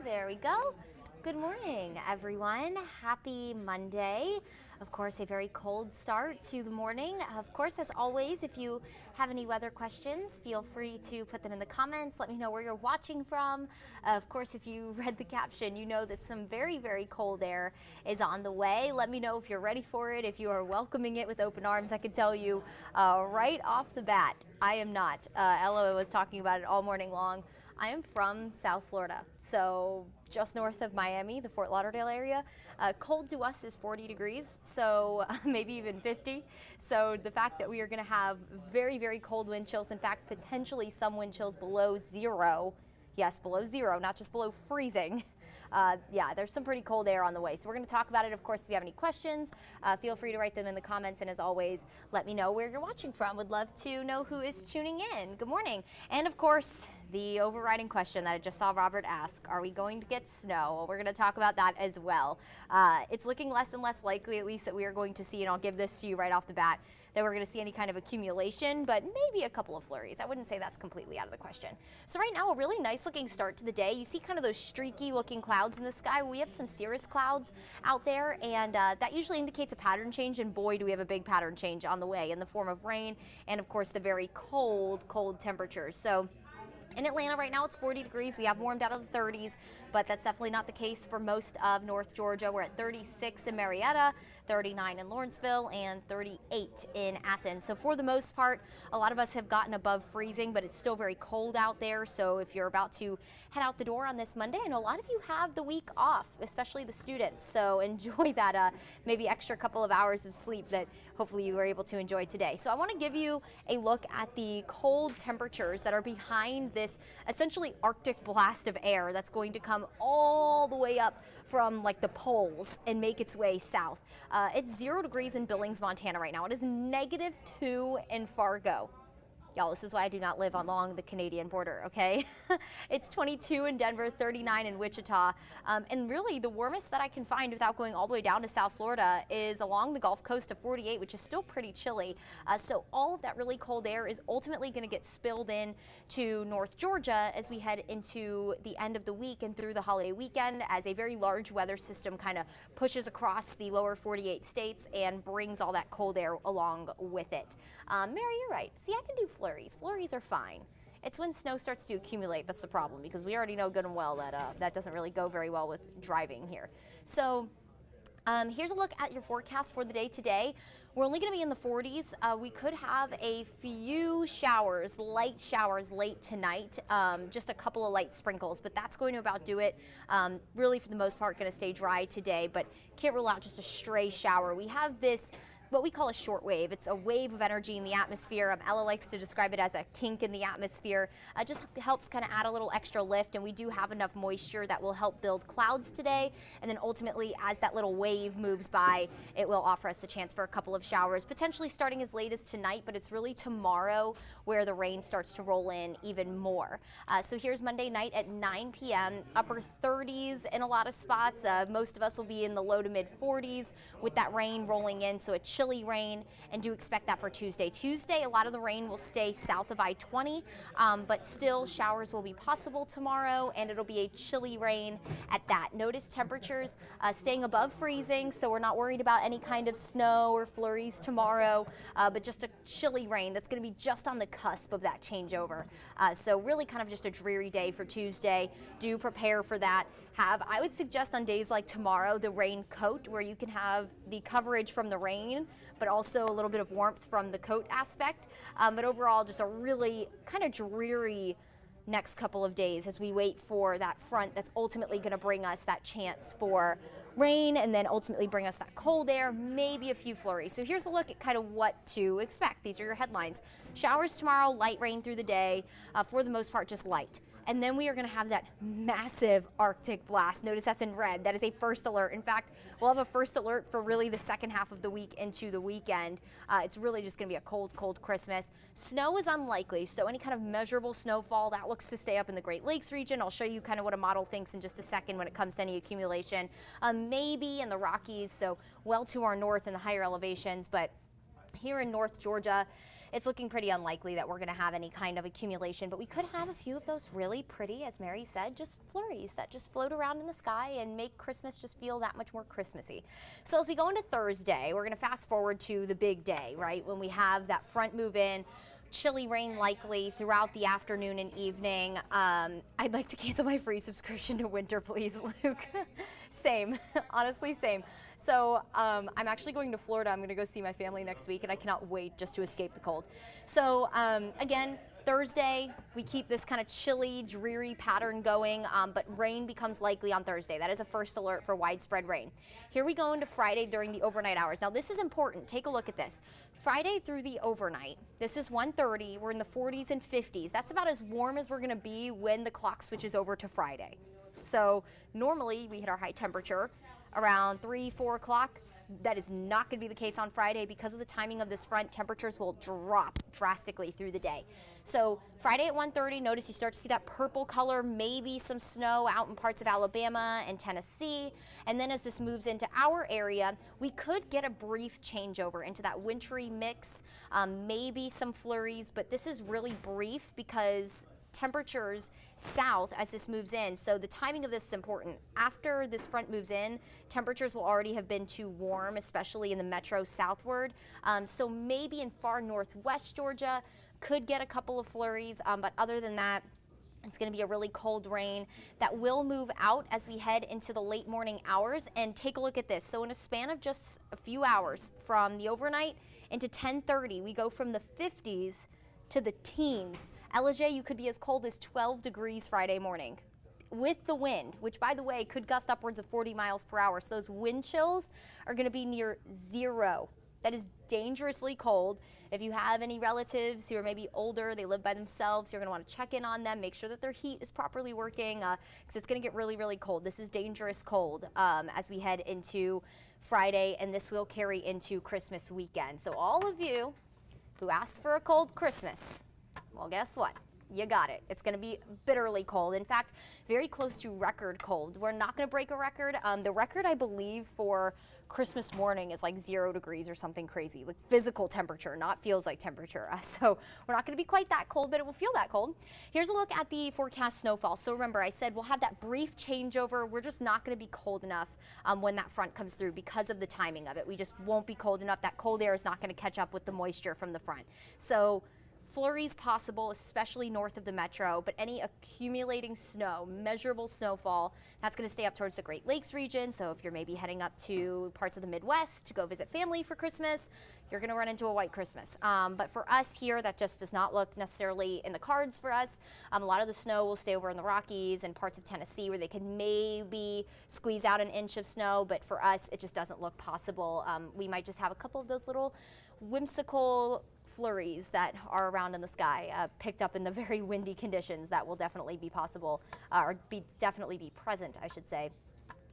There we go. Good morning, everyone. Happy Monday. Of course, a very cold start to the morning. Of course, as always, if you have any weather questions, feel free to put them in the comments. Let me know where you're watching from. Of course, if you read the caption, you know that some very, very cold air is on the way. Let me know if you're ready for it, if you are welcoming it with open arms. I can tell you right off the bat, I am not. Ella was talking about it all morning long. I am from South Florida, so just north of Miami, the Fort Lauderdale area. Cold to us is 40 degrees, so maybe even 50. So the fact that we are going to have very, very cold wind chills, in fact, potentially some wind chills below zero. Yes, below zero, not just below freezing. Yeah, there's some pretty cold air on the way. So we're going to talk about it. Of course, if you have any questions, feel free to write them in the comments. And as always, let me know where you're watching from. Would love to know who is tuning in. Good morning. And of course, the overriding question that I just saw Robert ask, are we going to get snow? Well, we're going to talk about that as well. It's looking less and less likely, at least, that we are going to see, and I'll give this to you right off the bat, that we're going to see any kind of accumulation, but maybe a couple of flurries. I wouldn't say that's completely out of the question. So right now, a really nice looking start to the day. You see kind of those streaky looking clouds in the sky. We have some cirrus clouds out there, and that usually indicates a pattern change, and boy, do we have a big pattern change on the way in the form of rain and, of course, the very cold temperatures. So in Atlanta right now, it's 40 degrees. We have warmed out of the 30s, but that's definitely not the case for most of North Georgia. We're at 36 in Marietta, 39 in Lawrenceville, and 38 in Athens. So for the most part, a lot of us have gotten above freezing, but it's still very cold out there. So if you're about to head out the door on this Monday, I know a lot of you have the week off, especially the students. So enjoy that maybe extra couple of hours of sleep that hopefully you were able to enjoy today. So I want to give you a look at the cold temperatures that are behind this essentially Arctic blast of air that's going to come all the way up from like the poles and make its way south. It's 0 degrees in Billings, Montana right now. It is -2 in Fargo. Y'all, this is why I do not live along the Canadian border, okay? It's 22 in Denver, 39 in Wichita. And really the warmest that I can find without going all the way down to South Florida is along the Gulf Coast of 48, which is still pretty chilly. So all of that really cold air is ultimately going to get spilled in to North Georgia as we head into the end of the week and through the holiday weekend, as a very large weather system kind of pushes across the lower 48 states and brings all that cold air along with it. Mary, you're right. See, I can do flurries. Flurries are fine. It's when snow starts to accumulate that's the problem, because we already know good and well that that doesn't really go very well with driving here. So here's a look at your forecast for the day today. We're only going to be in the 40s. We could have a few showers, light showers late tonight, just a couple of light sprinkles, but that's going to about do it. Really, for the most part, going to stay dry today, but can't rule out just a stray shower. We have this what we call a short wave. It's a wave of energy in the atmosphere. Ella likes to describe it as a kink in the atmosphere. Just helps kind of add a little extra lift, and we do have enough moisture that will help build clouds today. And then ultimately, as that little wave moves by, it will offer us the chance for a couple of showers, potentially starting as late as tonight, but it's really tomorrow where the rain starts to roll in even more. So here's Monday night at 9 p.m., upper 30s in a lot of spots. Most of us will be in the low to mid 40s with that rain rolling in, so a chilly rain, and do expect that for Tuesday. Tuesday, a lot of the rain will stay south of I-20, but still showers will be possible tomorrow, and it'll be a chilly rain at that. Notice temperatures staying above freezing, so we're not worried about any kind of snow or flurries tomorrow, but just a chilly rain that's going to be just on the cusp of that changeover. So really kind of just a dreary day for Tuesday. Do prepare for that. I would suggest on days like tomorrow, the rain coat, where you can have the coverage from the rain, but also a little bit of warmth from the coat aspect. But overall, just a really kind of dreary next couple of days as we wait for that front that's ultimately going to bring us that chance for rain, and then ultimately bring us that cold air, maybe a few flurries. So here's a look at kind of what to expect. These are your headlines. Showers tomorrow, light rain through the day, for the most part just light. And then we are going to have that massive Arctic blast. Notice that's in red. That is a first alert. In fact, we'll have a first alert for really the second half of the week into the weekend. It's really just going to be a cold, cold Christmas. Snow is unlikely, so any kind of measurable snowfall, that looks to stay up in the Great Lakes region. I'll show you kind of what a model thinks in just a second when it comes to any accumulation. Maybe in the Rockies, so well to our north in the higher elevations, but here in North Georgia, it's looking pretty unlikely that we're going to have any kind of accumulation, but we could have a few of those really pretty, as Mary said, just flurries that just float around in the sky and make Christmas just feel that much more Christmassy. So as we go into Thursday, we're going to fast forward to the big day, right, when we have that front move in. Chilly rain likely throughout the afternoon and evening. I'd like to cancel my free subscription to winter, please, Luke. Same, honestly, same. So I'm actually going to Florida. I'm going to go see my family next week, and I cannot wait just to escape the cold. So again, Thursday, we keep this kind of chilly, dreary pattern going, but rain becomes likely on Thursday. That is a first alert for widespread rain. Here we go into Friday during the overnight hours. Now, this is important. Take a look at this. Friday through the overnight, this is 1:30. We're in the 40s and 50s. That's about as warm as we're going to be when the clock switches over to Friday. So normally we hit our high temperature around 3, 4 o'clock. That is not going to be the case on Friday because of the timing of this front. Temperatures will drop drastically through the day. So Friday at 1:30, notice you start to see that purple color, maybe some snow out in parts of Alabama and Tennessee. And then as this moves into our area, we could get a brief changeover into that wintry mix, maybe some flurries, but this is really brief because temperatures south as this moves in. So the timing of this is important. After this front moves in, temperatures will already have been too warm, especially in the metro southward. So maybe in far northwest Georgia, could get a couple of flurries, but other than that, it's going to be a really cold rain that will move out as we head into the late morning hours. And take a look at this. So in a span of just a few hours from the overnight into 10:30, we go from the 50s to the teens. Ellijay, you could be as cold as 12 degrees Friday morning with the wind, which by the way could gust upwards of 40 miles per hour. So those wind chills are going to be near zero. That is dangerously cold. If you have any relatives who are maybe older, they live by themselves, you're going to want to check in on them, make sure that their heat is properly working because it's going to get really, really cold. This is dangerous cold as we head into Friday, and this will carry into Christmas weekend. So all of you who asked for a cold Christmas, well, guess what? You got it. It's going to be bitterly cold. In fact, very close to record cold. We're not going to break a record. The record, I believe, for Christmas morning is like 0 degrees or something crazy, like physical temperature, not feels like temperature. So we're not going to be quite that cold, but it will feel that cold. Here's a look at the forecast snowfall. So remember, I said we'll have that brief changeover. We're just not going to be cold enough when that front comes through because of the timing of it. We just won't be cold enough. That cold air is not going to catch up with the moisture from the front. So flurries possible, especially north of the metro, but any accumulating snow, measurable snowfall, that's going to stay up towards the Great Lakes region. So if you're maybe heading up to parts of the Midwest to go visit family for Christmas, you're going to run into a white Christmas. But for us here, that just does not look necessarily in the cards for us. A lot of the snow will stay over in the Rockies and parts of Tennessee where they can maybe squeeze out an inch of snow, but for us, it just doesn't look possible. We might just have a couple of those little whimsical flurries that are around in the sky, picked up in the very windy conditions that will definitely be possible, or definitely be present, I should say,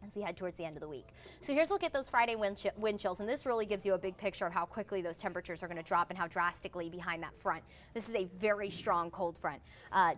as we head towards the end of the week. So here's a look at those Friday wind chills, and this really gives you a big picture of how quickly those temperatures are going to drop and how drastically behind that front. This is a very strong cold front.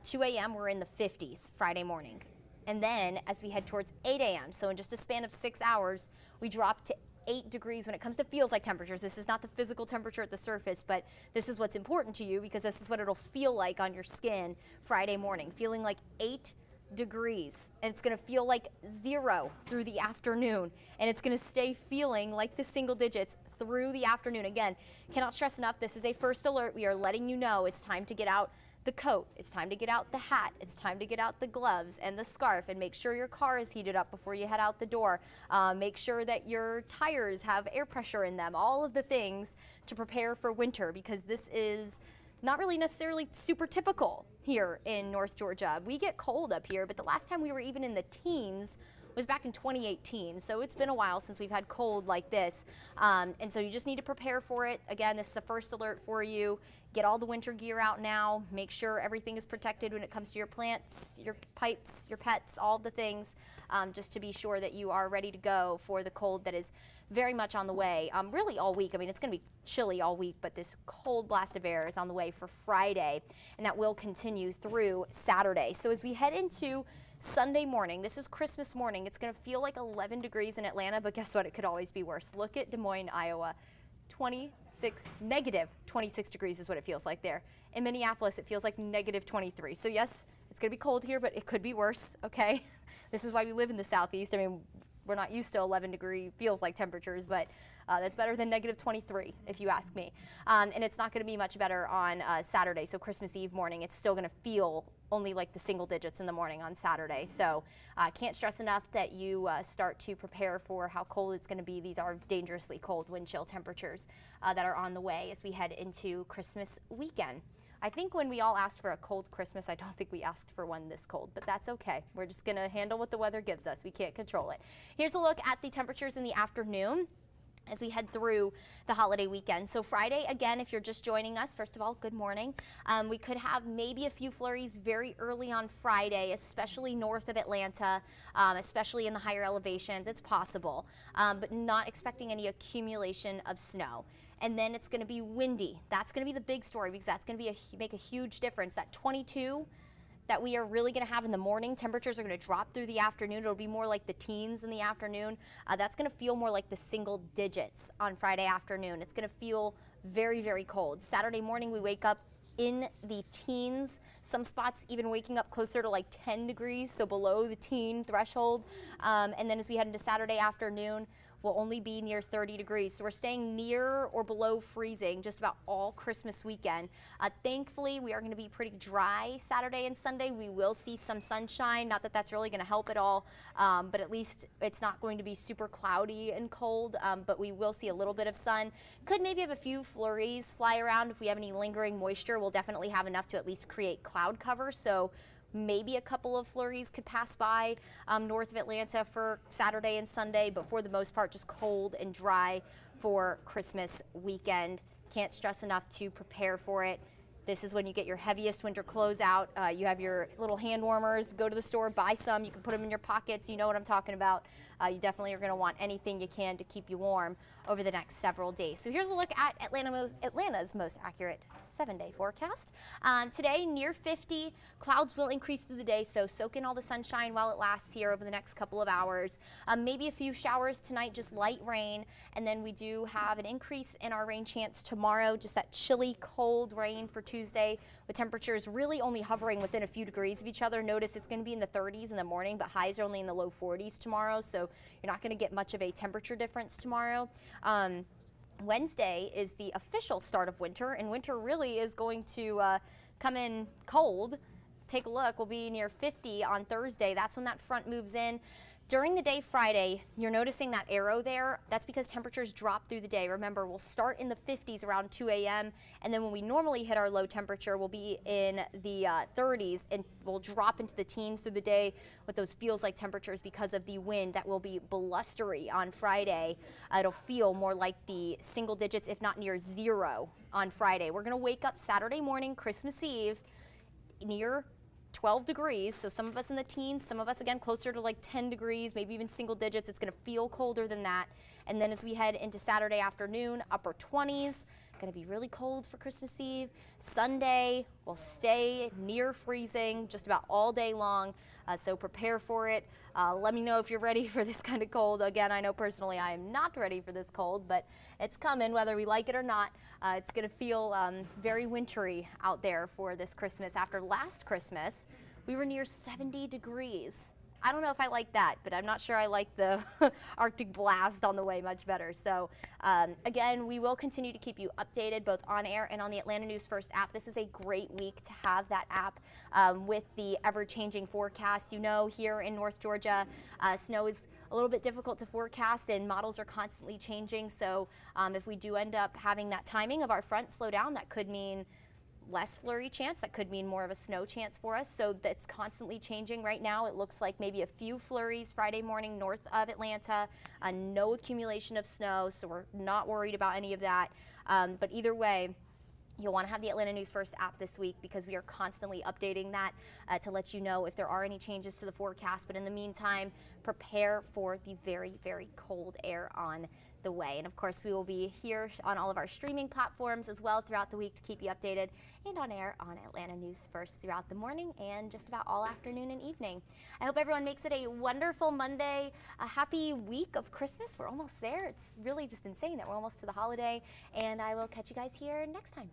2 a.m. we're in the 50s Friday morning. And then as we head towards 8 a.m., so in just a span of 6 hours, we drop to 8 degrees when it comes to feels like temperatures. This is not the physical temperature at the surface, but this is what's important to you because this is what it'll feel like on your skin Friday morning, feeling like 8 degrees. And it's going to feel like 0 through the afternoon. And it's going to stay feeling like the single digits through the afternoon. Again, cannot stress enough, this is a first alert. We are letting you know it's time to get out the coat, it's time to get out the hat, it's time to get out the gloves and the scarf, and make sure your car is heated up before you head out the door. Make sure that your tires have air pressure in them, all of the things to prepare for winter, because this is not really necessarily super typical here in North Georgia. We get cold up here, but the last time we were even in the teens was back in 2018, so it's been a while since we've had cold like this, and so you just need to prepare for it. Again, this is the first alert for you. Get all the winter gear out now. Make sure everything is protected when it comes to your plants, your pipes, your pets, all the things, just to be sure that you are ready to go for the cold that is very much on the way, really all week. I mean, it's going to be chilly all week, but this cold blast of air is on the way for Friday, and that will continue through Saturday. So as we head into Sunday morning, this is Christmas morning, it's going to feel like 11 degrees in Atlanta, but guess what? It could always be worse. Look at Des Moines, Iowa. negative 26 degrees is what it feels like there. In Minneapolis, it feels like negative 23. So yes, it's going to be cold here, but it could be worse, okay? This is why we live in the Southeast. I mean, we're not used to 11-degree feels like temperatures, but that's better than negative 23, if you ask me. And it's not going to be much better on Saturday, so Christmas Eve morning. It's still going to feel only like the single digits in the morning on Saturday. So can't stress enough that you start to prepare for how cold it's going to be. These are dangerously cold wind chill temperatures that are on the way as we head into Christmas weekend. I think when we all asked for a cold Christmas, I don't think we asked for one this cold, but that's okay. We're just going to handle what the weather gives us. We can't control it. Here's a look at the temperatures in the afternoon as we head through the holiday weekend. So Friday, again, if you're just joining us, first of all, good morning. We could have maybe a few flurries very early on Friday, especially north of Atlanta, especially in the higher elevations. It's possible, but not expecting any accumulation of snow. And then it's going to be windy. That's going to be the big story because that's going to be make a huge difference. That 22 that we are really going to have in the morning, temperatures are going to drop through the afternoon. It'll be more like the teens in the afternoon. That's going to feel more like the single digits on Friday afternoon. It's going to feel very, very cold. Saturday morning, we wake up in the teens, some spots even waking up closer to like 10 degrees, so below the teen threshold. And then as we head into Saturday afternoon, will only be near 30 degrees. So we're staying near or below freezing just about all Christmas weekend. Thankfully, we are going to be pretty dry Saturday and Sunday. We will see some sunshine. Not that that's really going to help at all, but at least it's not going to be super cloudy and cold, but we will see a little bit of sun. Could maybe have a few flurries fly around. If we have any lingering moisture, we'll definitely have enough to at least create cloud cover. So maybe a couple of flurries could pass by north of Atlanta for Saturday and Sunday, but for the most part, just cold and dry for Christmas weekend. Can't stress enough to prepare for it. This is when you get your heaviest winter clothes out. You have your little hand warmers. Go to the store, buy some. You can put them in your pockets. You know what I'm talking about. You definitely are going to want anything you can to keep you warm over the next several days. So here's a look at Atlanta's most accurate 7-day forecast. Today, near 50. Clouds will increase through the day, so soak in all the sunshine while it lasts here over the next couple of hours. Maybe a few showers tonight, just light rain. And then we do have an increase in our rain chance tomorrow, just that chilly, cold rain for Tuesday, with temperatures really only hovering within a few degrees of each other. Notice it's going to be in the 30s in the morning, but highs are only in the low 40s tomorrow, so you're not going to get much of a temperature difference tomorrow. Wednesday is the official start of winter, and winter really is going to come in cold. Take a look, we'll be near 50 on Thursday. That's when that front moves in. During the day Friday, you're noticing that arrow there. That's because temperatures drop through the day. Remember, we'll start in the 50s around 2 a.m. and then when we normally hit our low temperature, we'll be in the 30s and we'll drop into the teens through the day with those feels like temperatures because of the wind that will be blustery on Friday. It'll feel more like the single digits, if not near zero on Friday. We're going to wake up Saturday morning, Christmas Eve, near 12 degrees, so some of us in the teens, some of us again closer to like 10 degrees, maybe even single digits. It's going to feel colder than that. And then as we head into Saturday afternoon, upper 20s, going to be really cold for Christmas Eve. Sunday will stay near freezing just about all day long, so prepare for it. Let me know if you're ready for this kind of cold. Again, I know personally I am not ready for this cold, but it's coming whether we like it or not. It's going to feel very wintry out there for this Christmas. After last Christmas, we were near 70 degrees. I don't know if I like that, but I'm not sure I like the Arctic blast on the way much better. So again, we will continue to keep you updated both on air and on the Atlanta News First app. This is a great week to have that app with the ever-changing forecast. You know, here in North Georgia, snow is a little bit difficult to forecast and models are constantly changing. So if we do end up having that timing of our front slow down, that could mean less flurry chance. That could mean more of a snow chance for us. So that's constantly changing. Right now, it looks like maybe a few flurries Friday morning north of Atlanta, no accumulation of snow. So we're not worried about any of that. But either way, you'll want to have the Atlanta News First app this week because we are constantly updating that to let you know if there are any changes to the forecast. But in the meantime, prepare for the very, very cold air on the way. And of course, we will be here on all of our streaming platforms as well throughout the week to keep you updated, and on air on Atlanta News First throughout the morning and just about all afternoon and evening. I hope everyone makes it a wonderful Monday, a happy week of Christmas. We're almost there. It's really just insane that we're almost to the holiday, and I will catch you guys here next time.